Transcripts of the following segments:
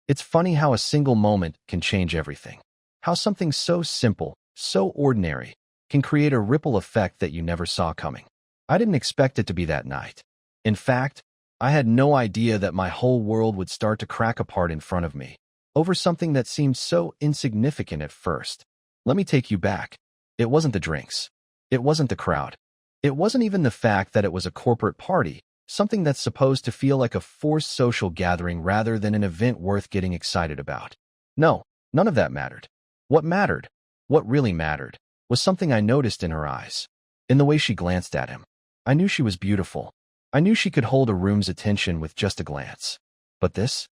It's funny how a single moment can change everything. How something so simple, so ordinary, can create a ripple effect that you never saw coming. I didn't expect it to be that night. In fact, I had no idea that my whole world would start to crack apart in front of me, over something that seemed so insignificant at first. Let me take you back. It wasn't the drinks. It wasn't the crowd. It wasn't even the fact that it was a corporate party, something that's supposed to feel like a forced social gathering rather than an event worth getting excited about. No, none of that mattered. What mattered, what really mattered, was something I noticed in her eyes, in the way she glanced at him. I knew she was beautiful. I knew she could hold a room's attention with just a glance. But this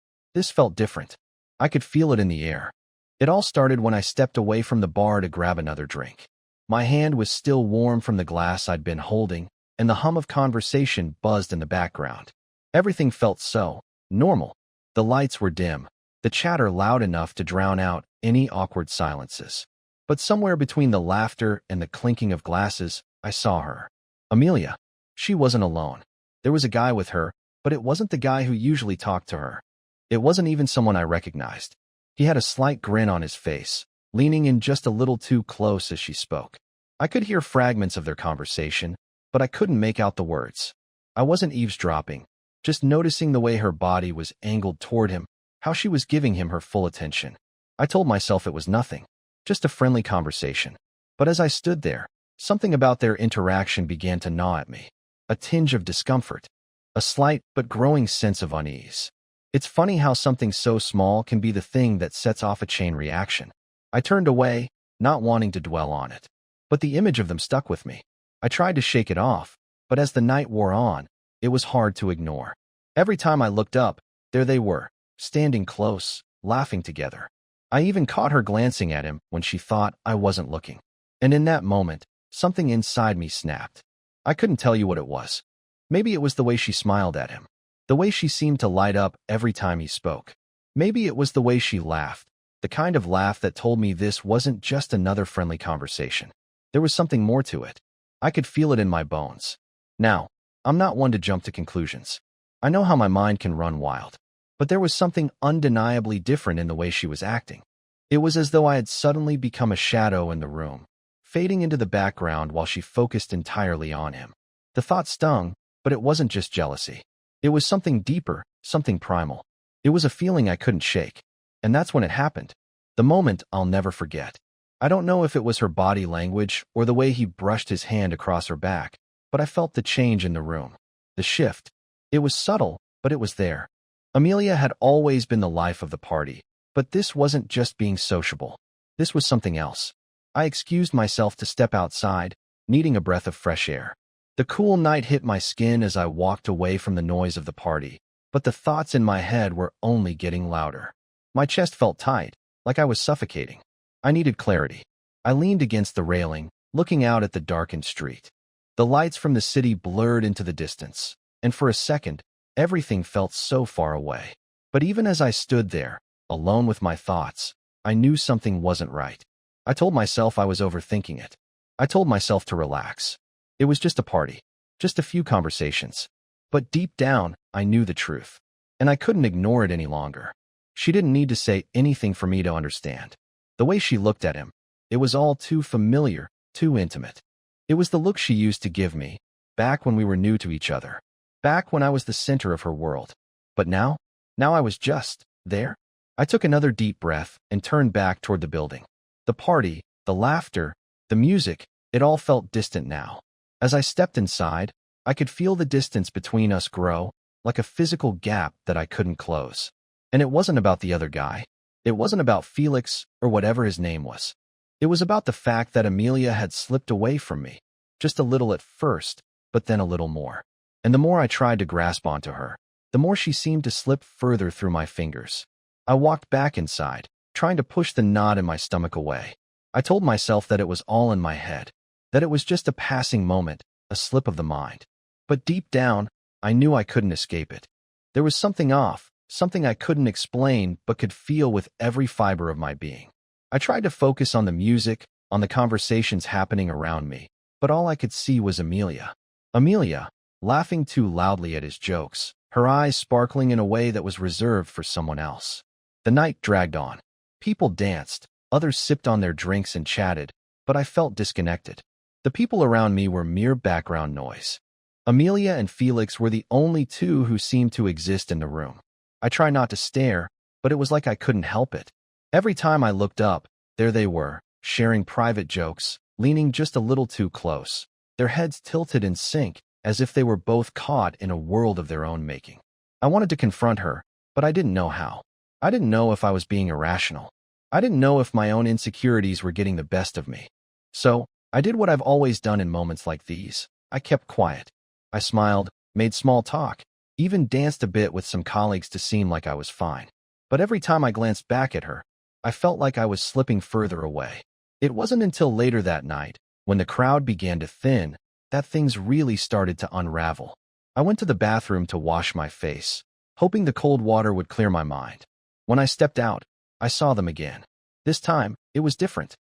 felt different. I could feel it in the air. It all started when I stepped away from the bar to grab another drink. My hand was still warm from the glass I'd been holding, and the hum of conversation buzzed in the background. Everything felt so normal. The lights were dim, the chatter loud enough to drown out any awkward silences. But somewhere between the laughter and the clinking of glasses, I saw her. Amelia. She wasn't alone. There was a guy with her, but it wasn't the guy who usually talked to her. It wasn't even someone I recognized. He had a slight grin on his face, leaning in just a little too close as she spoke. I could hear fragments of their conversation, but I couldn't make out the words. I wasn't eavesdropping, just noticing the way her body was angled toward him, how she was giving him her full attention. I told myself it was nothing, just a friendly conversation. But as I stood there, something about their interaction began to gnaw at me. A tinge of discomfort, a slight but growing sense of unease. It's funny how something so small can be the thing that sets off a chain reaction. I turned away, not wanting to dwell on it. But the image of them stuck with me. I tried to shake it off, but as the night wore on, it was hard to ignore. Every time I looked up, there they were, standing close, laughing together. I even caught her glancing at him when she thought I wasn't looking. And in that moment, something inside me snapped. I couldn't tell you what it was. Maybe it was the way she smiled at him, the way she seemed to light up every time he spoke. Maybe it was the way she laughed, the kind of laugh that told me this wasn't just another friendly conversation. There was something more to it. I could feel it in my bones. Now, I'm not one to jump to conclusions. I know how my mind can run wild. But there was something undeniably different in the way she was acting. It was as though I had suddenly become a shadow in the room, fading into the background while she focused entirely on him. The thought stung, but it wasn't just jealousy. It was something deeper, something primal. It was a feeling I couldn't shake. And that's when it happened. The moment I'll never forget. I don't know if it was her body language or the way he brushed his hand across her back, but I felt the change in the room. The shift. It was subtle, but it was there. Amelia had always been the life of the party, but this wasn't just being sociable. This was something else. I excused myself to step outside, needing a breath of fresh air. The cool night hit my skin as I walked away from the noise of the party, but the thoughts in my head were only getting louder. My chest felt tight, like I was suffocating. I needed clarity. I leaned against the railing, looking out at the darkened street. The lights from the city blurred into the distance, and for a second, everything felt so far away. But even as I stood there, alone with my thoughts, I knew something wasn't right. I told myself I was overthinking it. I told myself to relax. It was just a party, just a few conversations. But deep down, I knew the truth, and I couldn't ignore it any longer. She didn't need to say anything for me to understand. The way she looked at him, it was all too familiar, too intimate. It was the look she used to give me, back when we were new to each other, back when I was the center of her world. But now I was just there. I took another deep breath and turned back toward the building. The party, the laughter, the music, it all felt distant now. As I stepped inside, I could feel the distance between us grow, like a physical gap that I couldn't close. And it wasn't about the other guy. It wasn't about Felix or whatever his name was. It was about the fact that Amelia had slipped away from me, just a little at first, but then a little more. And the more I tried to grasp onto her, the more she seemed to slip further through my fingers. I walked back inside, trying to push the knot in my stomach away. I told myself that it was all in my head, that it was just a passing moment, a slip of the mind. But deep down, I knew I couldn't escape it. There was something off, something I couldn't explain but could feel with every fiber of my being. I tried to focus on the music, on the conversations happening around me, but all I could see was Amelia. Amelia, laughing too loudly at his jokes, her eyes sparkling in a way that was reserved for someone else. The night dragged on. People danced, others sipped on their drinks and chatted, but I felt disconnected. The people around me were mere background noise. Amelia and Felix were the only two who seemed to exist in the room. I tried not to stare, but it was like I couldn't help it. Every time I looked up, there they were, sharing private jokes, leaning just a little too close, their heads tilted in sync, as if they were both caught in a world of their own making. I wanted to confront her, but I didn't know how. I didn't know if I was being irrational. I didn't know if my own insecurities were getting the best of me. So, I did what I've always done in moments like these. I kept quiet. I smiled, made small talk, even danced a bit with some colleagues to seem like I was fine. But every time I glanced back at her, I felt like I was slipping further away. It wasn't until later that night, when the crowd began to thin, that things really started to unravel. I went to the bathroom to wash my face, hoping the cold water would clear my mind. When I stepped out, I saw them again. This time, it was different.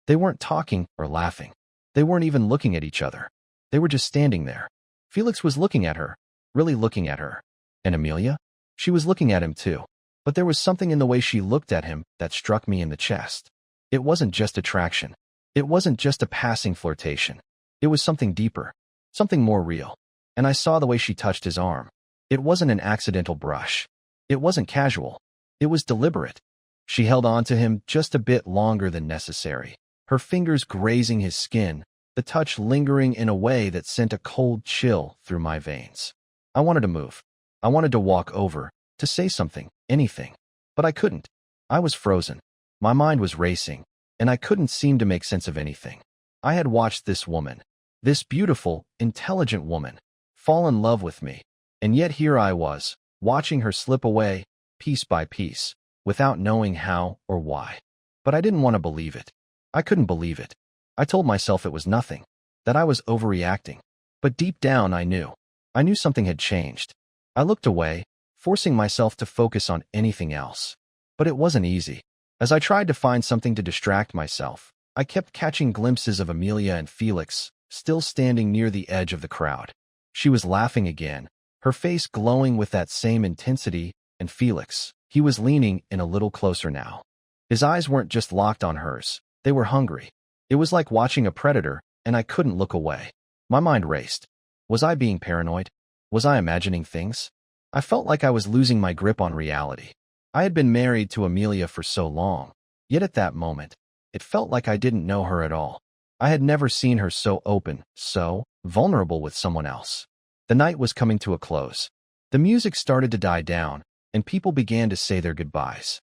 They weren't talking or laughing. They weren't even looking at each other. They were just standing there. Felix was looking at her, really looking at her. And Amelia? She was looking at him too. But there was something in the way she looked at him that struck me in the chest. It wasn't just attraction. It wasn't just a passing flirtation. It was something deeper, something more real. And I saw the way she touched his arm. It wasn't an accidental brush. It wasn't casual. It was deliberate. She held on to him just a bit longer than necessary, her fingers grazing his skin, the touch lingering in a way that sent a cold chill through my veins. I wanted to move. I wanted to walk over, to say something, anything. But I couldn't. I was frozen. My mind was racing, and I couldn't seem to make sense of anything. I had watched this woman, this beautiful, intelligent woman, fall in love with me, and yet here I was, watching her slip away, piece by piece, without knowing how or why. But I didn't want to believe it. I couldn't believe it. I told myself it was nothing, that I was overreacting. But deep down I knew. I knew something had changed. I looked away, forcing myself to focus on anything else. But it wasn't easy. As I tried to find something to distract myself, I kept catching glimpses of Amelia and Felix, still standing near the edge of the crowd. She was laughing again, her face glowing with that same intensity, and Felix, he was leaning in a little closer now. His eyes weren't just locked on hers, they were hungry. It was like watching a predator, and I couldn't look away. My mind raced. Was I being paranoid? Was I imagining things? I felt like I was losing my grip on reality. I had been married to Amelia for so long, yet at that moment, it felt like I didn't know her at all. I had never seen her so open, so vulnerable with someone else. The night was coming to a close. The music started to die down, and people began to say their goodbyes.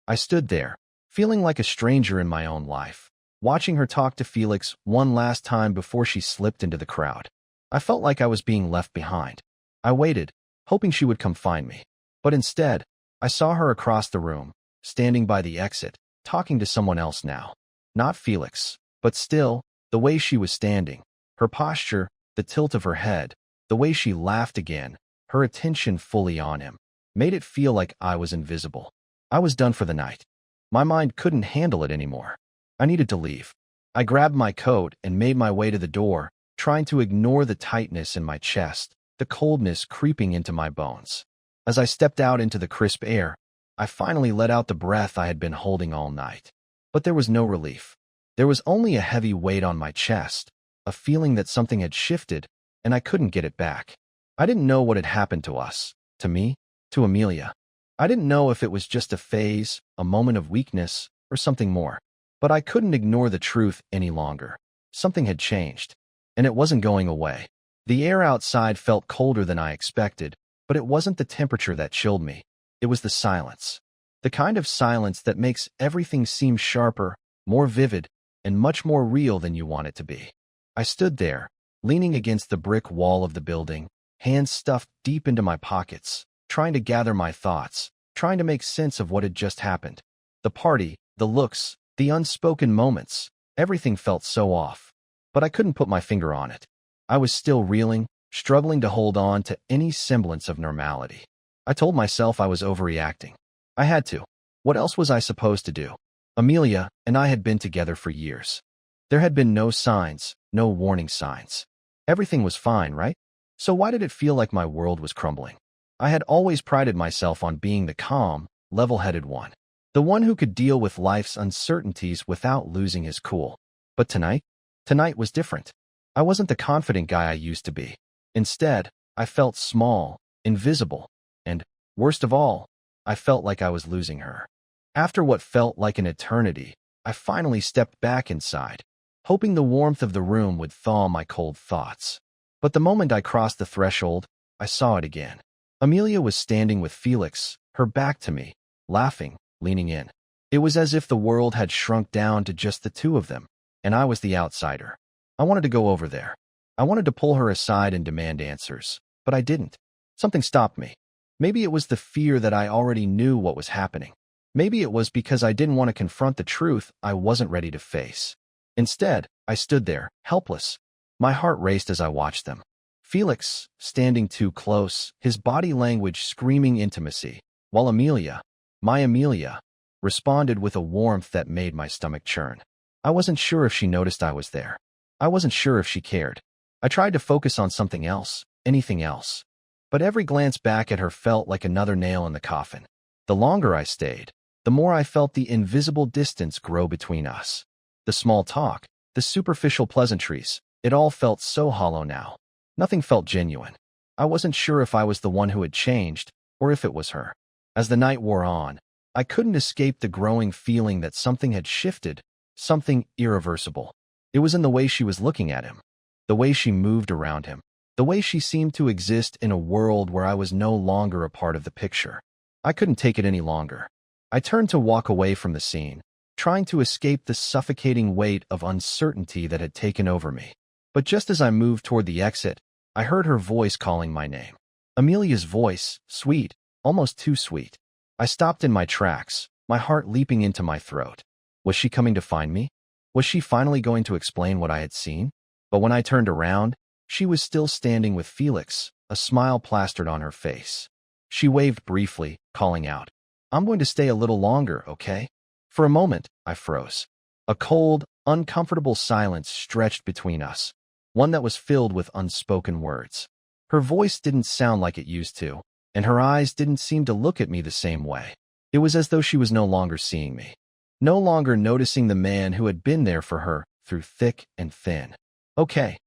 I stood there, feeling like a stranger in my own life, watching her talk to Felix one last time before she slipped into the crowd. I felt like I was being left behind. I waited, hoping she would come find me. But instead, I saw her across the room, standing by the exit, talking to someone else now. Not Felix, but still, the way she was standing, her posture, the tilt of her head, the way she laughed again, her attention fully on him, made it feel like I was invisible. I was done for the night. My mind couldn't handle it anymore. I needed to leave. I grabbed my coat and made my way to the door, trying to ignore the tightness in my chest, the coldness creeping into my bones. As I stepped out into the crisp air, I finally let out the breath I had been holding all night. But there was no relief. There was only a heavy weight on my chest, a feeling that something had shifted, and I couldn't get it back. I didn't know what had happened to us, to me, to Amelia. I didn't know if it was just a phase, a moment of weakness, or something more. But I couldn't ignore the truth any longer. Something had changed, and it wasn't going away. The air outside felt colder than I expected, but it wasn't the temperature that chilled me. It was the silence. The kind of silence that makes everything seem sharper, more vivid, and much more real than you want it to be. I stood there, leaning against the brick wall of the building, hands stuffed deep into my pockets, trying to gather my thoughts, trying to make sense of what had just happened. The party, the looks, the unspoken moments, everything felt so off. But I couldn't put my finger on it. I was still reeling, struggling to hold on to any semblance of normality. I told myself I was overreacting. I had to. What else was I supposed to do? Amelia and I had been together for years. There had been no signs, no warning signs. Everything was fine, right? So why did it feel like my world was crumbling? I had always prided myself on being the calm, level-headed one. The one who could deal with life's uncertainties without losing his cool. But tonight was different. I wasn't the confident guy I used to be. Instead, I felt small, invisible, and, worst of all, I felt like I was losing her. After what felt like an eternity, I finally stepped back inside, hoping the warmth of the room would thaw my cold thoughts. But the moment I crossed the threshold, I saw it again. Amelia was standing with Felix, her back to me, laughing, leaning in. It was as if the world had shrunk down to just the two of them, and I was the outsider. I wanted to go over there. I wanted to pull her aside and demand answers, but I didn't. Something stopped me. Maybe it was the fear that I already knew what was happening. Maybe it was because I didn't want to confront the truth I wasn't ready to face. Instead, I stood there, helpless. My heart raced as I watched them. Felix, standing too close, his body language screaming intimacy, while Amelia, my Amelia, responded with a warmth that made my stomach churn. I wasn't sure if she noticed I was there. I wasn't sure if she cared. I tried to focus on something else, anything else. But every glance back at her felt like another nail in the coffin. The longer I stayed, the more I felt the invisible distance grow between us. The small talk, the superficial pleasantries, it all felt so hollow now. Nothing felt genuine. I wasn't sure if I was the one who had changed, or if it was her. As the night wore on, I couldn't escape the growing feeling that something had shifted, something irreversible. It was in the way she was looking at him, the way she moved around him, the way she seemed to exist in a world where I was no longer a part of the picture. I couldn't take it any longer. I turned to walk away from the scene, trying to escape the suffocating weight of uncertainty that had taken over me. But just as I moved toward the exit, I heard her voice calling my name. Amelia's voice, sweet, almost too sweet. I stopped in my tracks, my heart leaping into my throat. Was she coming to find me? Was she finally going to explain what I had seen? But when I turned around, she was still standing with Felix, a smile plastered on her face. She waved briefly, calling out, "I'm going to stay a little longer, okay?" For a moment, I froze. A cold, uncomfortable silence stretched between us, one that was filled with unspoken words. Her voice didn't sound like it used to, and her eyes didn't seem to look at me the same way. It was as though she was no longer seeing me, no longer noticing the man who had been there for her through thick and thin. "Okay,"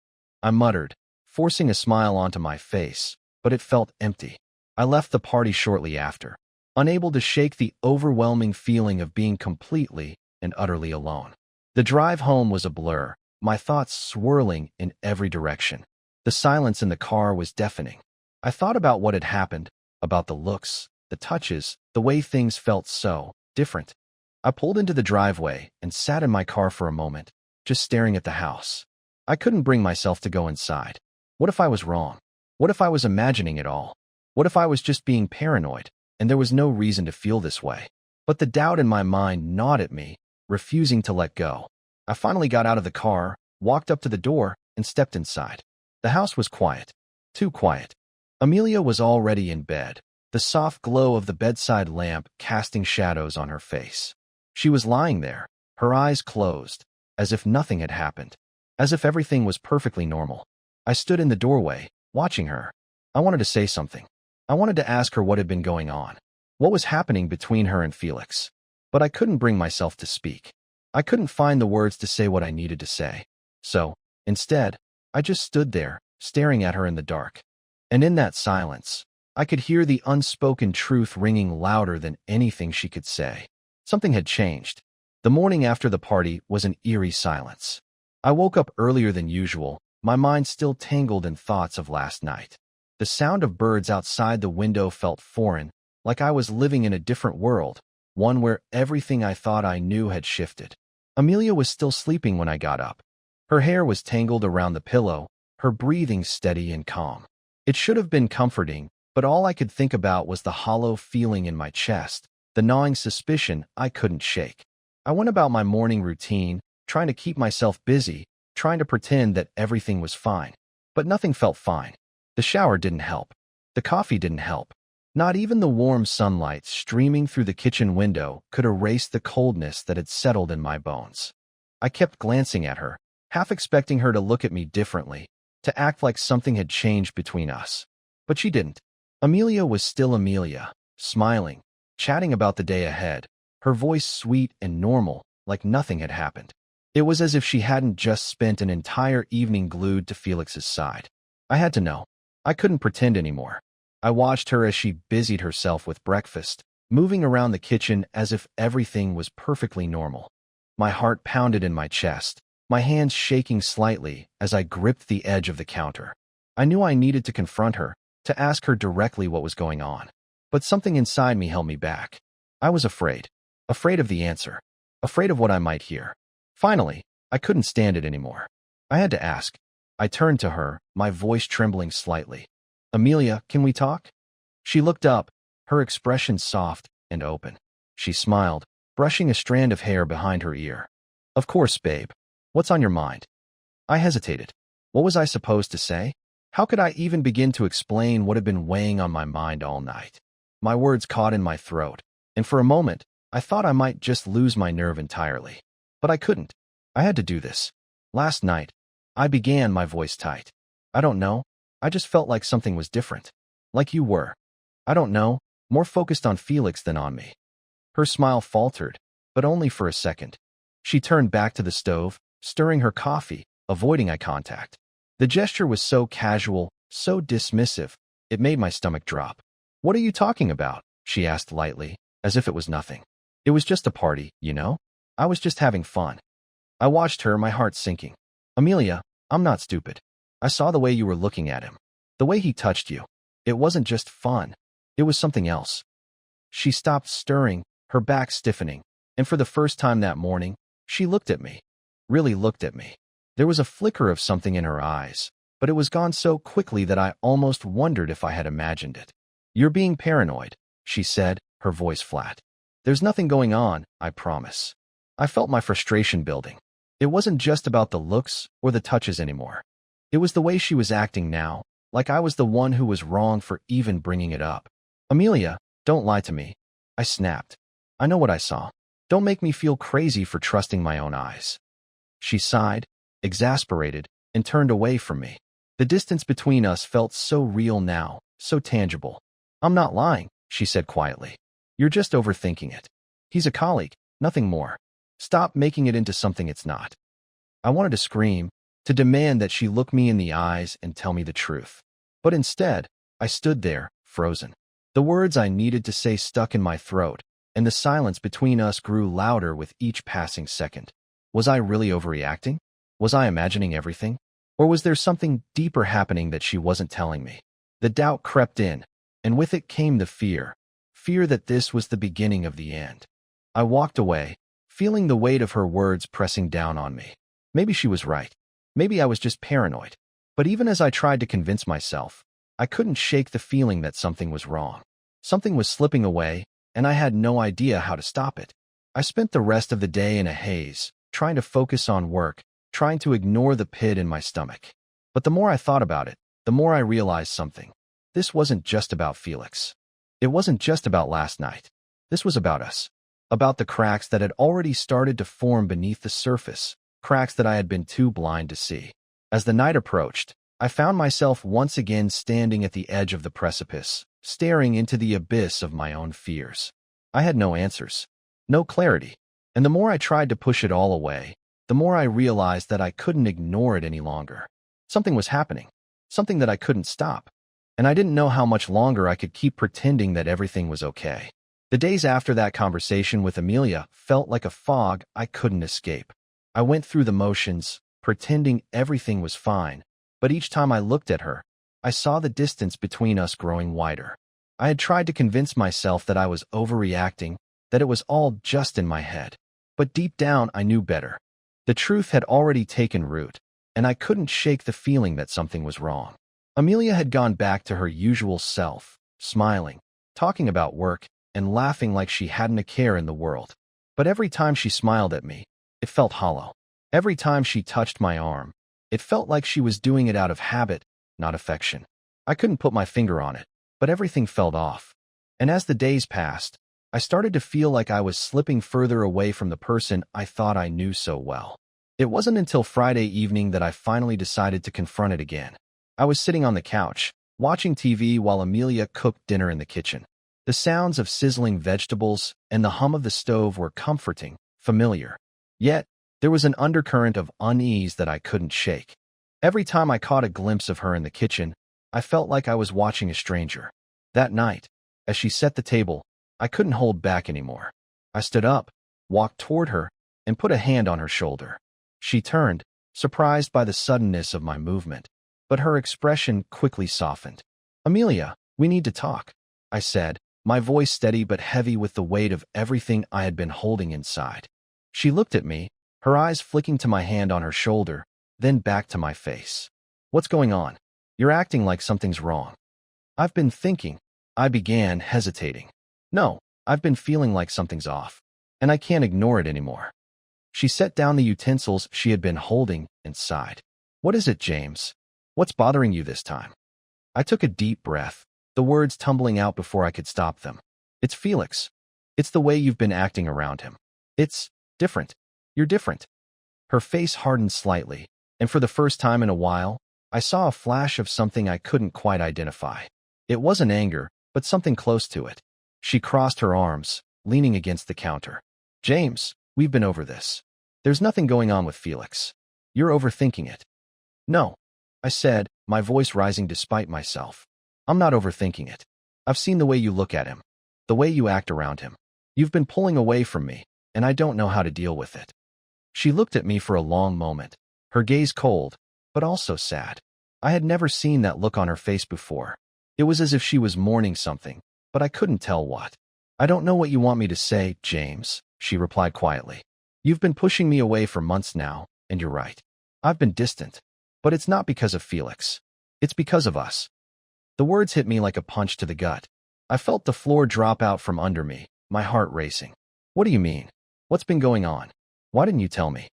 I muttered, forcing a smile onto my face, but it felt empty. I left the party shortly after, unable to shake the overwhelming feeling of being completely and utterly alone. The drive home was a blur, my thoughts swirling in every direction. The silence in the car was deafening. I thought about what had happened, about the looks, the touches, the way things felt so different. I pulled into the driveway and sat in my car for a moment, just staring at the house. I couldn't bring myself to go inside. What if I was wrong? What if I was imagining it all? What if I was just being paranoid, and there was no reason to feel this way? But the doubt in my mind gnawed at me, refusing to let go. I finally got out of the car, walked up to the door, and stepped inside. The house was quiet. Too quiet. Amelia was already in bed, the soft glow of the bedside lamp casting shadows on her face. She was lying there, her eyes closed, as if nothing had happened, as if everything was perfectly normal. I stood in the doorway, watching her. I wanted to say something. I wanted to ask her what had been going on, what was happening between her and Felix. But I couldn't bring myself to speak. I couldn't find the words to say what I needed to say. So, instead, I just stood there, staring at her in the dark. And in that silence, I could hear the unspoken truth ringing louder than anything she could say. Something had changed. The morning after the party was an eerie silence. I woke up earlier than usual, my mind still tangled in thoughts of last night. The sound of birds outside the window felt foreign, like I was living in a different world, one where everything I thought I knew had shifted. Amelia was still sleeping when I got up. Her hair was tangled around the pillow, her breathing steady and calm. It should have been comforting, but all I could think about was the hollow feeling in my chest, the gnawing suspicion I couldn't shake. I went about my morning routine, trying to keep myself busy, trying to pretend that everything was fine. But nothing felt fine. The shower didn't help. The coffee didn't help. Not even the warm sunlight streaming through the kitchen window could erase the coldness that had settled in my bones. I kept glancing at her, half expecting her to look at me differently, to act like something had changed between us. But she didn't. Amelia was still Amelia, smiling, chatting about the day ahead, her voice sweet and normal, like nothing had happened. It was as if she hadn't just spent an entire evening glued to Felix's side. I had to know. I couldn't pretend anymore. I watched her as she busied herself with breakfast, moving around the kitchen as if everything was perfectly normal. My heart pounded in my chest, my hands shaking slightly as I gripped the edge of the counter. I knew I needed to confront her, to ask her directly what was going on. But something inside me held me back. I was afraid. Afraid of the answer. Afraid of what I might hear. Finally, I couldn't stand it anymore. I had to ask. I turned to her, my voice trembling slightly. "Amelia, can we talk?" She looked up, her expression soft and open. She smiled, brushing a strand of hair behind her ear. "Of course, babe. What's on your mind?" I hesitated. What was I supposed to say? How could I even begin to explain what had been weighing on my mind all night? My words caught in my throat, and for a moment, I thought I might just lose my nerve entirely. But I couldn't. I had to do this. Last night, I began, my voice tight. I don't know. I just felt like something was different. Like you were. I don't know, more focused on Felix than on me. Her smile faltered, but only for a second. She turned back to the stove, stirring her coffee, avoiding eye contact. The gesture was so casual, so dismissive, it made my stomach drop. "What are you talking about?" she asked lightly, as if it was nothing. "It was just a party, you know? I was just having fun." I watched her, my heart sinking. "Amelia, I'm not stupid. I saw the way you were looking at him. The way he touched you. It wasn't just fun. It was something else." She stopped stirring, her back stiffening, and for the first time that morning, she looked at me. Really looked at me. There was a flicker of something in her eyes, but it was gone so quickly that I almost wondered if I had imagined it. "You're being paranoid," she said, her voice flat. "There's nothing going on, I promise." I felt my frustration building. It wasn't just about the looks or the touches anymore. It was the way she was acting now, like I was the one who was wrong for even bringing it up. "Amelia, don't lie to me," I snapped. "I know what I saw. Don't make me feel crazy for trusting my own eyes." She sighed, exasperated, and turned away from me. The distance between us felt so real now, so tangible. "I'm not lying," she said quietly. "You're just overthinking it. He's a colleague, nothing more. Stop making it into something it's not." I wanted to scream, to demand that she look me in the eyes and tell me the truth. But instead, I stood there, frozen. The words I needed to say stuck in my throat, and the silence between us grew louder with each passing second. Was I really overreacting? Was I imagining everything? Or was there something deeper happening that she wasn't telling me? The doubt crept in, and with it came the fear. Fear that this was the beginning of the end. I walked away, feeling the weight of her words pressing down on me. Maybe she was right. Maybe I was just paranoid. But even as I tried to convince myself, I couldn't shake the feeling that something was wrong. Something was slipping away, and I had no idea how to stop it. I spent the rest of the day in a haze, trying to focus on work, trying to ignore the pit in my stomach. But the more I thought about it, the more I realized something. This wasn't just about Felix. It wasn't just about last night. This was about us. About the cracks that had already started to form beneath the surface, cracks that I had been too blind to see. As the night approached, I found myself once again standing at the edge of the precipice, staring into the abyss of my own fears. I had no answers, no clarity, and the more I tried to push it all away, the more I realized that I couldn't ignore it any longer. Something was happening, something that I couldn't stop, and I didn't know how much longer I could keep pretending that everything was okay. The days after that conversation with Amelia felt like a fog I couldn't escape. I went through the motions, pretending everything was fine, but each time I looked at her, I saw the distance between us growing wider. I had tried to convince myself that I was overreacting, that it was all just in my head. But deep down, I knew better. The truth had already taken root, and I couldn't shake the feeling that something was wrong. Amelia had gone back to her usual self, smiling, talking about work, and laughing like she hadn't a care in the world. But every time she smiled at me, it felt hollow. Every time she touched my arm, it felt like she was doing it out of habit, not affection. I couldn't put my finger on it, but everything felt off. And as the days passed, I started to feel like I was slipping further away from the person I thought I knew so well. It wasn't until Friday evening that I finally decided to confront it again. I was sitting on the couch, watching TV while Amelia cooked dinner in the kitchen. The sounds of sizzling vegetables and the hum of the stove were comforting, familiar. Yet, there was an undercurrent of unease that I couldn't shake. Every time I caught a glimpse of her in the kitchen, I felt like I was watching a stranger. That night, as she set the table, I couldn't hold back anymore. I stood up, walked toward her, and put a hand on her shoulder. She turned, surprised by the suddenness of my movement, but her expression quickly softened. "Amelia, we need to talk," I said, my voice steady but heavy with the weight of everything I had been holding inside. She looked at me, her eyes flicking to my hand on her shoulder, then back to my face. "What's going on? You're acting like something's wrong." "I've been thinking," I began, hesitating. "No, I've been feeling like something's off, and I can't ignore it anymore." She set down the utensils she had been holding and sighed. "What is it, James? What's bothering you this time?" I took a deep breath, the words tumbling out before I could stop them. "It's Felix. It's the way you've been acting around him. It's different. You're different." Her face hardened slightly, and for the first time in a while, I saw a flash of something I couldn't quite identify. It wasn't anger, but something close to it. She crossed her arms, leaning against the counter. "James, we've been over this. There's nothing going on with Felix. You're overthinking it." "No," I said, my voice rising despite myself. "I'm not overthinking it. I've seen the way you look at him, the way you act around him. You've been pulling away from me, and I don't know how to deal with it." She looked at me for a long moment, her gaze cold, but also sad. I had never seen that look on her face before. It was as if she was mourning something, but I couldn't tell what. "I don't know what you want me to say, James," she replied quietly. "You've been pushing me away for months now, and you're right. I've been distant, but it's not because of Felix. It's because of us." The words hit me like a punch to the gut. I felt the floor drop out from under me, my heart racing. "What do you mean? What's been going on? Why didn't you tell me?"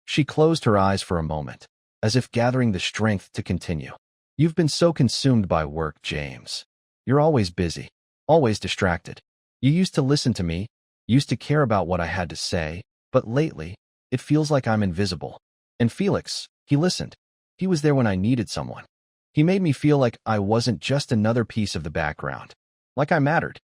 She closed her eyes for a moment, as if gathering the strength to continue. "You've been so consumed by work, James. You're always busy, always distracted. You used to listen to me, used to care about what I had to say, but lately, it feels like I'm invisible. And Felix, he listened. He was there when I needed someone. He made me feel like I wasn't just another piece of the background, like I mattered."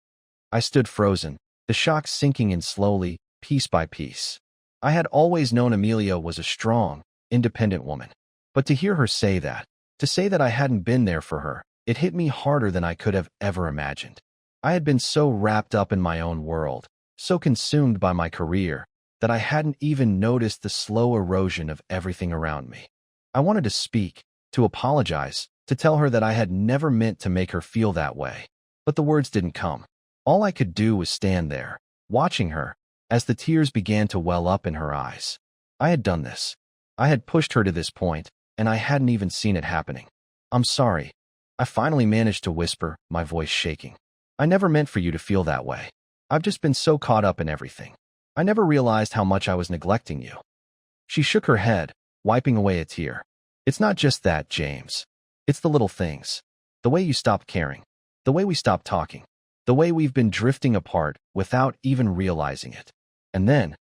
I stood frozen, the shock sinking in slowly, piece by piece. I had always known Amelia was a strong, independent woman. But to hear her say that, to say that I hadn't been there for her, it hit me harder than I could have ever imagined. I had been so wrapped up in my own world, so consumed by my career, that I hadn't even noticed the slow erosion of everything around me. I wanted to speak, to apologize, to tell her that I had never meant to make her feel that way. But the words didn't come. All I could do was stand there, watching her, as the tears began to well up in her eyes. I had done this. I had pushed her to this point, and I hadn't even seen it happening. "I'm sorry," I finally managed to whisper, my voice shaking. "I never meant for you to feel that way. I've just been so caught up in everything. I never realized how much I was neglecting you." She shook her head, wiping away a tear. "It's not just that, James. It's the little things. The way you stopped caring. The way we stopped talking. The way we've been drifting apart without even realizing it. And then,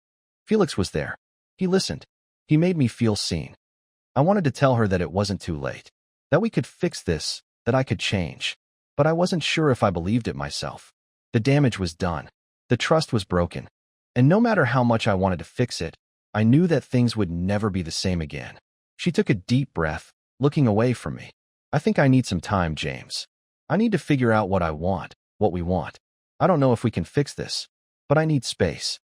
Felix was there. He listened. He made me feel seen. I wanted to tell her that it wasn't too late, that we could fix this, that I could change. But I wasn't sure if I believed it myself. The damage was done. The trust was broken. And no matter how much I wanted to fix it, I knew that things would never be the same again." She took a deep breath, looking away from me. "I think I need some time, James. I need to figure out what I want, what we want. I don't know if we can fix this, but I need space."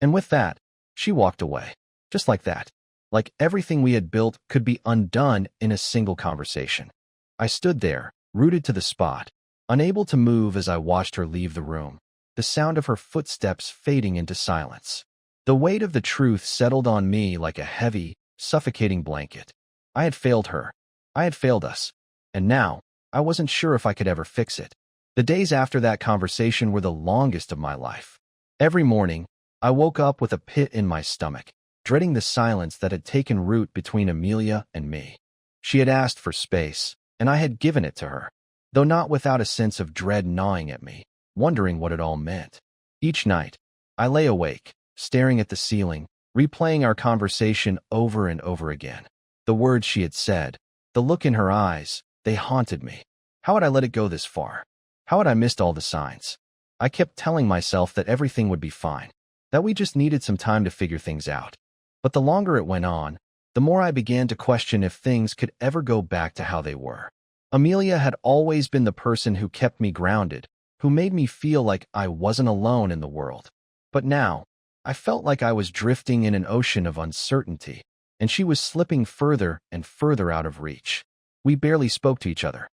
And with that, she walked away. Just like that. Like everything we had built could be undone in a single conversation. I stood there, rooted to the spot, unable to move as I watched her leave the room, the sound of her footsteps fading into silence. The weight of the truth settled on me like a heavy, suffocating blanket. I had failed her. I had failed us. And now, I wasn't sure if I could ever fix it. The days after that conversation were the longest of my life. Every morning, I woke up with a pit in my stomach, dreading the silence that had taken root between Amelia and me. She had asked for space, and I had given it to her, though not without a sense of dread gnawing at me, wondering what it all meant. Each night, I lay awake, staring at the ceiling, replaying our conversation over and over again. The words she had said, the look in her eyes, they haunted me. How had I let it go this far? How had I missed all the signs? I kept telling myself that everything would be fine, that we just needed some time to figure things out. But the longer it went on, the more I began to question if things could ever go back to how they were. Amelia had always been the person who kept me grounded, who made me feel like I wasn't alone in the world. But now, I felt like I was drifting in an ocean of uncertainty, and she was slipping further and further out of reach. We barely spoke to each other.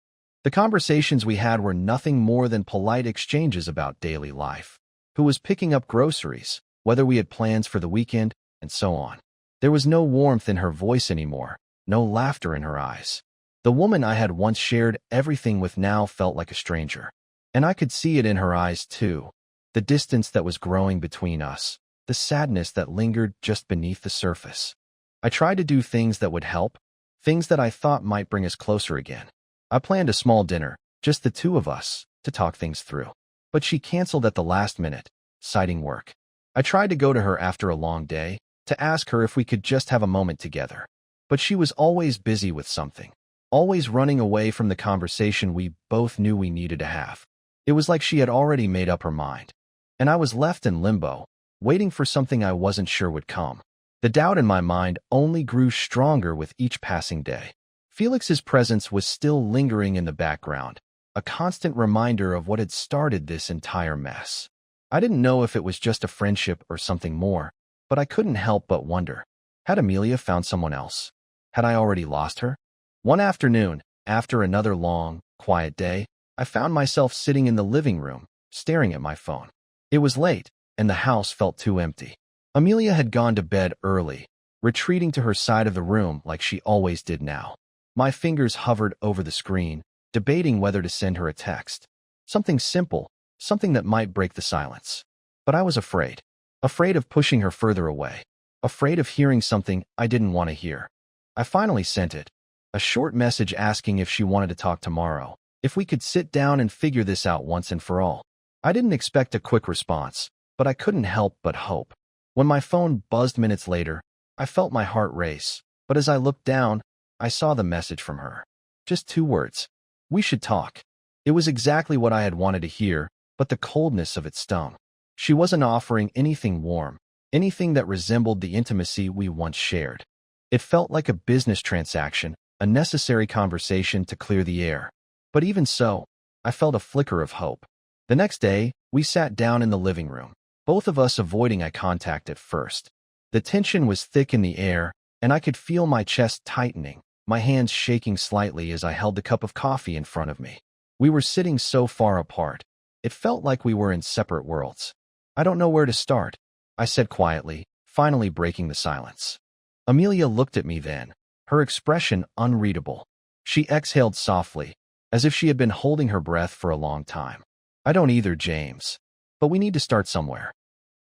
The conversations we had were nothing more than polite exchanges about daily life. Who was picking up groceries, whether we had plans for the weekend, and so on. There was no warmth in her voice anymore, no laughter in her eyes. The woman I had once shared everything with now felt like a stranger. And I could see it in her eyes too. The distance that was growing between us, the sadness that lingered just beneath the surface. I tried to do things that would help, things that I thought might bring us closer again. I planned a small dinner, just the two of us, to talk things through. But she canceled at the last minute, citing work. I tried to go to her after a long day, to ask her if we could just have a moment together. But she was always busy with something, always running away from the conversation we both knew we needed to have. It was like she had already made up her mind. And I was left in limbo, waiting for something I wasn't sure would come. The doubt in my mind only grew stronger with each passing day. Felix's presence was still lingering in the background, a constant reminder of what had started this entire mess. I didn't know if it was just a friendship or something more, but I couldn't help but wonder. Had Amelia found someone else? Had I already lost her? One afternoon, after another long, quiet day, I found myself sitting in the living room, staring at my phone. It was late, and the house felt too empty. Amelia had gone to bed early, retreating to her side of the room like she always did now. My fingers hovered over the screen, debating whether to send her a text. Something simple, something that might break the silence. But I was afraid. Afraid of pushing her further away. Afraid of hearing something I didn't want to hear. I finally sent it. A short message asking if she wanted to talk tomorrow, if we could sit down and figure this out once and for all. I didn't expect a quick response, but I couldn't help but hope. When my phone buzzed minutes later, I felt my heart race, but as I looked down, I saw the message from her. Just 2 words. We should talk. It was exactly what I had wanted to hear, but the coldness of it stung. She wasn't offering anything warm, anything that resembled the intimacy we once shared. It felt like a business transaction, a necessary conversation to clear the air. But even so, I felt a flicker of hope. The next day, we sat down in the living room, both of us avoiding eye contact at first. The tension was thick in the air, and I could feel my chest tightening, my hands shaking slightly as I held the cup of coffee in front of me. We were sitting so far apart. It felt like we were in separate worlds. I don't know where to start, I said quietly, finally breaking the silence. Amelia looked at me then, her expression unreadable. She exhaled softly, as if she had been holding her breath for a long time. I don't either, James. But we need to start somewhere.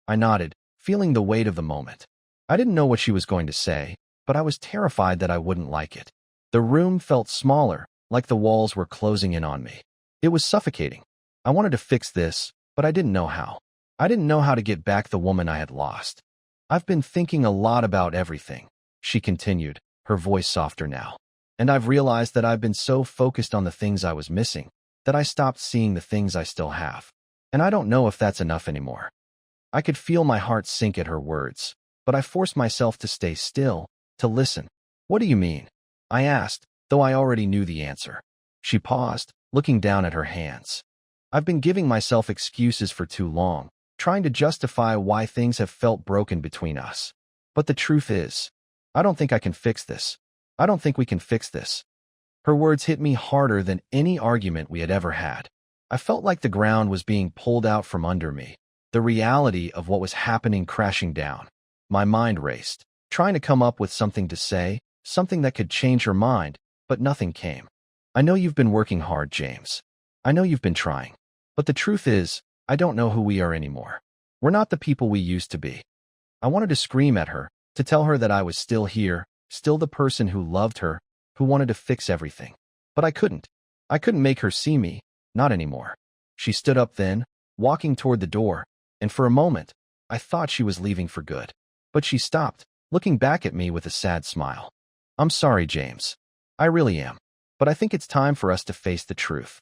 I nodded, feeling the weight of the moment. I didn't know what she was going to say, but I was terrified that I wouldn't like it. The room felt smaller, like the walls were closing in on me. It was suffocating. I wanted to fix this, but I didn't know how. I didn't know how to get back the woman I had lost. I've been thinking a lot about everything, she continued, her voice softer now. And I've realized that I've been so focused on the things I was missing, that I stopped seeing the things I still have. And I don't know if that's enough anymore. I could feel my heart sink at her words, but I forced myself to stay still, to listen. What do you mean? I asked, though I already knew the answer. She paused, looking down at her hands. I've been giving myself excuses for too long, trying to justify why things have felt broken between us. But the truth is, I don't think I can fix this. I don't think we can fix this. Her words hit me harder than any argument we had ever had. I felt like the ground was being pulled out from under me, the reality of what was happening crashing down. My mind raced, trying to come up with something to say, something that could change her mind, but nothing came. I know you've been working hard, James. I know you've been trying. But the truth is, I don't know who we are anymore. We're not the people we used to be. I wanted to scream at her, to tell her that I was still here, still the person who loved her, who wanted to fix everything. But I couldn't. I couldn't make her see me, not anymore. She stood up then, walking toward the door, and for a moment, I thought she was leaving for good. But she stopped, looking back at me with a sad smile. I'm sorry, James. I really am. But I think it's time for us to face the truth.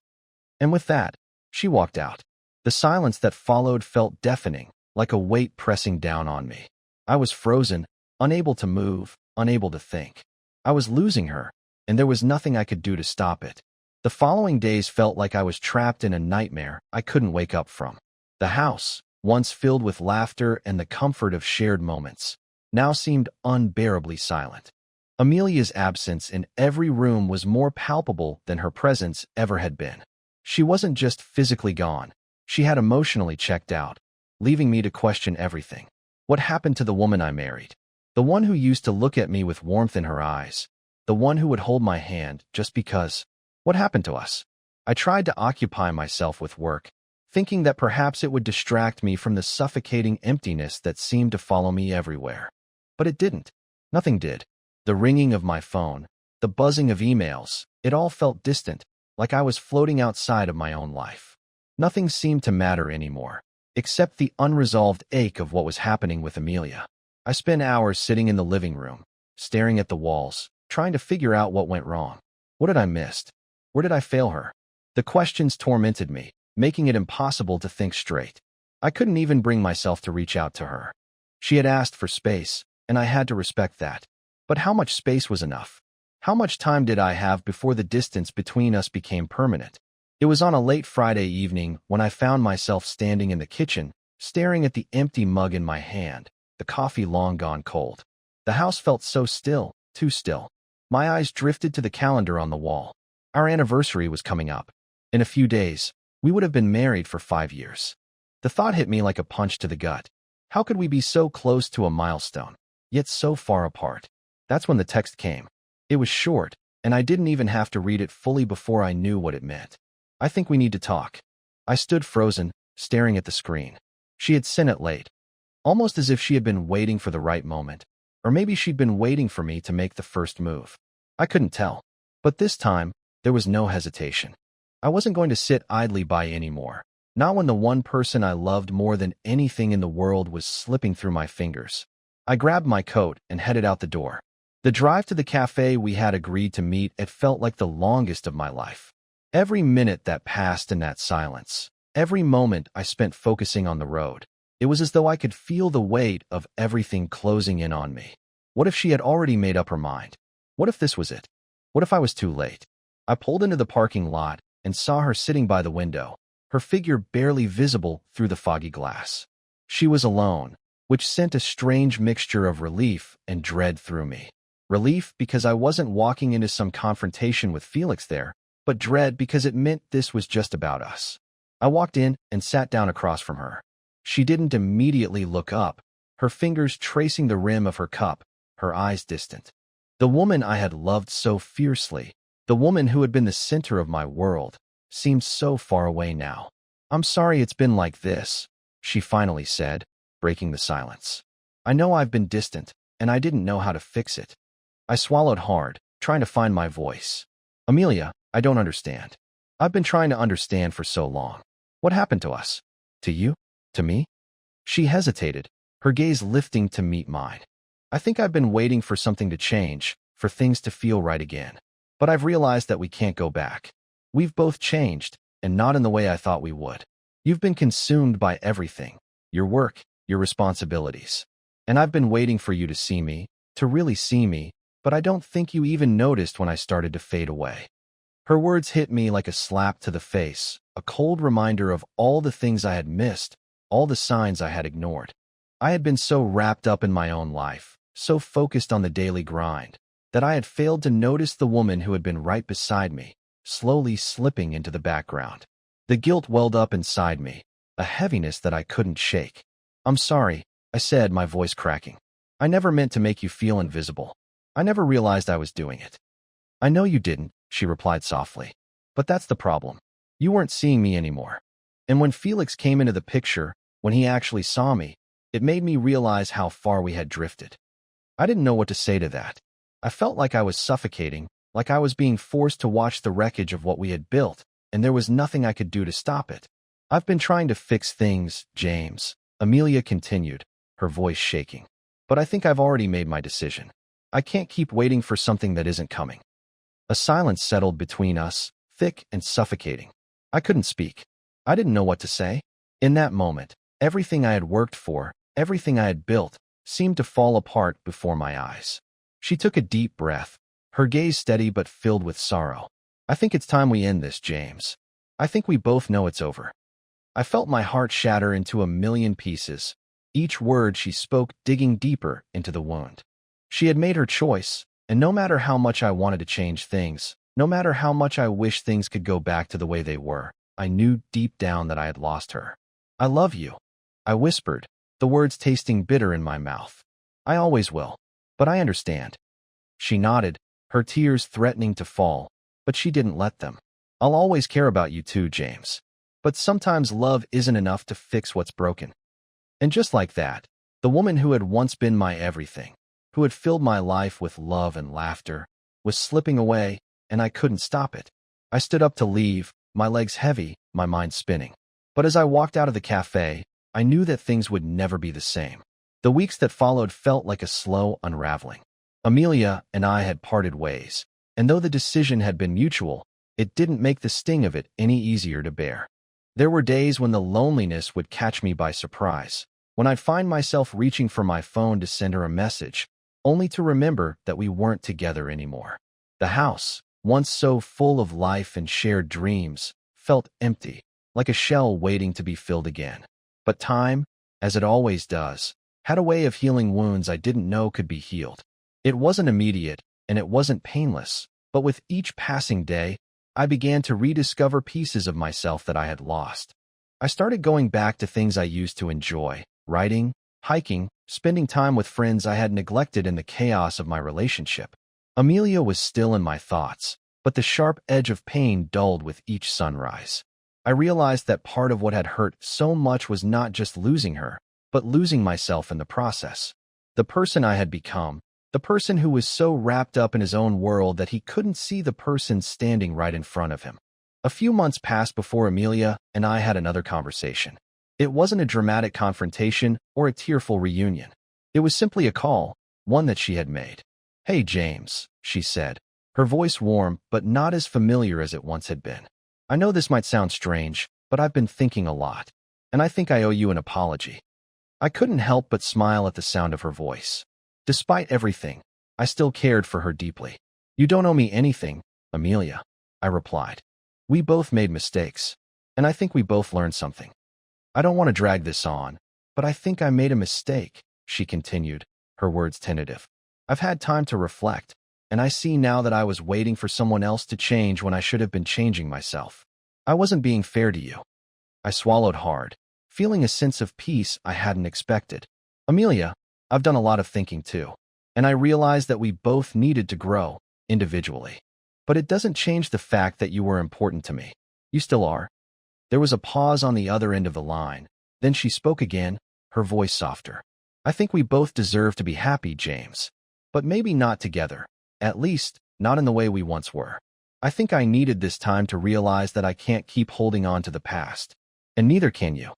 And with that, she walked out. The silence that followed felt deafening, like a weight pressing down on me. I was frozen, unable to move, unable to think. I was losing her, and there was nothing I could do to stop it. The following days felt like I was trapped in a nightmare I couldn't wake up from. The house, once filled with laughter and the comfort of shared moments, now seemed unbearably silent. Amelia's absence in every room was more palpable than her presence ever had been. She wasn't just physically gone. She had emotionally checked out, leaving me to question everything. What happened to the woman I married? The one who used to look at me with warmth in her eyes. The one who would hold my hand just because. What happened to us? I tried to occupy myself with work, thinking that perhaps it would distract me from the suffocating emptiness that seemed to follow me everywhere. But it didn't. Nothing did. The ringing of my phone, the buzzing of emails, it all felt distant, like I was floating outside of my own life. Nothing seemed to matter anymore, except the unresolved ache of what was happening with Amelia. I spent hours sitting in the living room, staring at the walls, trying to figure out what went wrong. What had I missed? Where did I fail her? The questions tormented me, making it impossible to think straight. I couldn't even bring myself to reach out to her. She had asked for space, and I had to respect that. But how much space was enough? How much time did I have before the distance between us became permanent? It was on a late Friday evening when I found myself standing in the kitchen, staring at the empty mug in my hand, the coffee long gone cold. The house felt so still, too still. My eyes drifted to the calendar on the wall. Our anniversary was coming up. In a few days, we would have been married for 5 years. The thought hit me like a punch to the gut. How could we be so close to a milestone, yet so far apart? That's when the text came. It was short, and I didn't even have to read it fully before I knew what it meant. I think we need to talk. I stood frozen, staring at the screen. She had sent it late, almost as if she had been waiting for the right moment, or maybe she'd been waiting for me to make the first move. I couldn't tell. But this time, there was no hesitation. I wasn't going to sit idly by anymore, not when the one person I loved more than anything in the world was slipping through my fingers. I grabbed my coat and headed out the door. The drive to the cafe we had agreed to meet, it felt like the longest of my life. Every minute that passed in that silence, every moment I spent focusing on the road, it was as though I could feel the weight of everything closing in on me. What if she had already made up her mind? What if this was it? What if I was too late? I pulled into the parking lot and saw her sitting by the window, her figure barely visible through the foggy glass. She was alone, which sent a strange mixture of relief and dread through me. Relief because I wasn't walking into some confrontation with Felix there, but dread because it meant this was just about us. I walked in and sat down across from her. She didn't immediately look up, her fingers tracing the rim of her cup, her eyes distant. The woman I had loved so fiercely, the woman who had been the center of my world, seemed so far away now. "I'm sorry it's been like this," she finally said, breaking the silence. "I know I've been distant, and I didn't know how to fix it." I swallowed hard, trying to find my voice. "Amelia, I don't understand. I've been trying to understand for so long. What happened to us? To you? To me?" She hesitated, her gaze lifting to meet mine. "I think I've been waiting for something to change, for things to feel right again. But I've realized that we can't go back. We've both changed, and not in the way I thought we would. You've been consumed by everything, your work, your responsibilities. And I've been waiting for you to see me, to really see me, but I don't think you even noticed when I started to fade away." Her words hit me like a slap to the face, a cold reminder of all the things I had missed, all the signs I had ignored. I had been so wrapped up in my own life, so focused on the daily grind, that I had failed to notice the woman who had been right beside me, slowly slipping into the background. The guilt welled up inside me, a heaviness that I couldn't shake. "I'm sorry," I said, my voice cracking. "I never meant to make you feel invisible. I never realized I was doing it." "I know you didn't," she replied softly. "But that's the problem. You weren't seeing me anymore. And when Felix came into the picture, when he actually saw me, it made me realize how far we had drifted." I didn't know what to say to that. I felt like I was suffocating, like I was being forced to watch the wreckage of what we had built, and there was nothing I could do to stop it. "I've been trying to fix things, James," Amelia continued, her voice shaking. "But I think I've already made my decision. I can't keep waiting for something that isn't coming." A silence settled between us, thick and suffocating. I couldn't speak. I didn't know what to say. In that moment, everything I had worked for, everything I had built, seemed to fall apart before my eyes. She took a deep breath, her gaze steady but filled with sorrow. "I think it's time we end this, James. I think we both know it's over." I felt my heart shatter into a million pieces, each word she spoke digging deeper into the wound. She had made her choice, and no matter how much I wanted to change things, no matter how much I wished things could go back to the way they were, I knew deep down that I had lost her. "I love you," I whispered, the words tasting bitter in my mouth. "I always will. But I understand." She nodded, her tears threatening to fall, but she didn't let them. "I'll always care about you too, James. But sometimes love isn't enough to fix what's broken." And just like that, the woman who had once been my everything, who had filled my life with love and laughter, was slipping away, and I couldn't stop it. I stood up to leave, my legs heavy, my mind spinning. But as I walked out of the cafe, I knew that things would never be the same. The weeks that followed felt like a slow unraveling. Amelia and I had parted ways, and though the decision had been mutual, it didn't make the sting of it any easier to bear. There were days when the loneliness would catch me by surprise, when I'd find myself reaching for my phone to send her a message, only to remember that we weren't together anymore. The house, once so full of life and shared dreams, felt empty, like a shell waiting to be filled again. But time, as it always does, had a way of healing wounds I didn't know could be healed. It wasn't immediate, and it wasn't painless, but with each passing day, I began to rediscover pieces of myself that I had lost. I started going back to things I used to enjoy, writing, hiking, spending time with friends I had neglected in the chaos of my relationship. Amelia was still in my thoughts, but the sharp edge of pain dulled with each sunrise. I realized that part of what had hurt so much was not just losing her, but losing myself in the process. The person I had become, the person who was so wrapped up in his own world that he couldn't see the person standing right in front of him. A few months passed before Amelia and I had another conversation. It wasn't a dramatic confrontation or a tearful reunion. It was simply a call, one that she had made. "Hey, James," she said, her voice warm but not as familiar as it once had been. "I know this might sound strange, but I've been thinking a lot, and I think I owe you an apology." I couldn't help but smile at the sound of her voice. Despite everything, I still cared for her deeply. "You don't owe me anything, Amelia," I replied. "We both made mistakes, and I think we both learned something. I don't want to drag this on, but I think I made a mistake," she continued, her words tentative. "I've had time to reflect, and I see now that I was waiting for someone else to change when I should have been changing myself. I wasn't being fair to you." I swallowed hard, feeling a sense of peace I hadn't expected. "Amelia, I've done a lot of thinking too, and I realized that we both needed to grow, individually. But it doesn't change the fact that you were important to me. You still are." There was a pause on the other end of the line. Then she spoke again, her voice softer. "I think we both deserve to be happy, James. But maybe not together. At least, not in the way we once were. I think I needed this time to realize that I can't keep holding on to the past. And neither can you."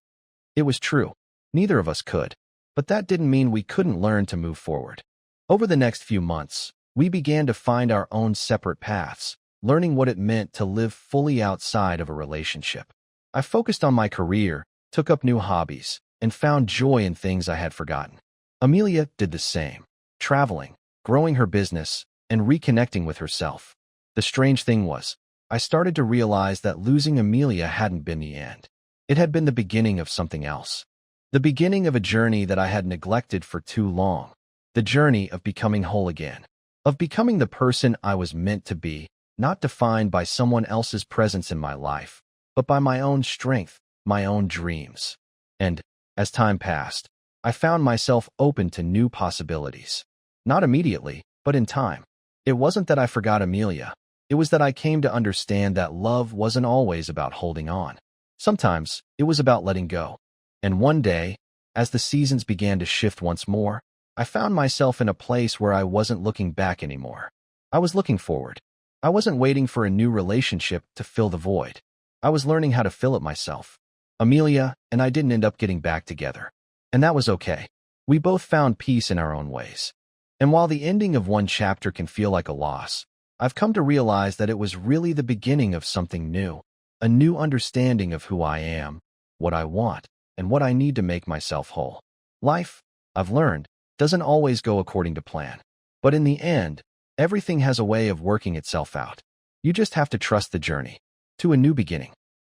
It was true. Neither of us could. But that didn't mean we couldn't learn to move forward. Over the next few months, we began to find our own separate paths, learning what it meant to live fully outside of a relationship. I focused on my career, took up new hobbies, and found joy in things I had forgotten. Amelia did the same, traveling, growing her business, and reconnecting with herself. The strange thing was, I started to realize that losing Amelia hadn't been the end. It had been the beginning of something else. The beginning of a journey that I had neglected for too long. The journey of becoming whole again. Of becoming the person I was meant to be, not defined by someone else's presence in my life, but by my own strength, my own dreams. And, as time passed, I found myself open to new possibilities. Not immediately, but in time. It wasn't that I forgot Amelia. It was that I came to understand that love wasn't always about holding on. Sometimes, it was about letting go. And one day, as the seasons began to shift once more, I found myself in a place where I wasn't looking back anymore. I was looking forward. I wasn't waiting for a new relationship to fill the void. I was learning how to fill it myself. Amelia and I didn't end up getting back together. And that was okay. We both found peace in our own ways. And while the ending of one chapter can feel like a loss, I've come to realize that it was really the beginning of something new, a new understanding of who I am, what I want, and what I need to make myself whole. Life, I've learned, doesn't always go according to plan. But in the end, everything has a way of working itself out. You just have to trust the journey to a new beginning.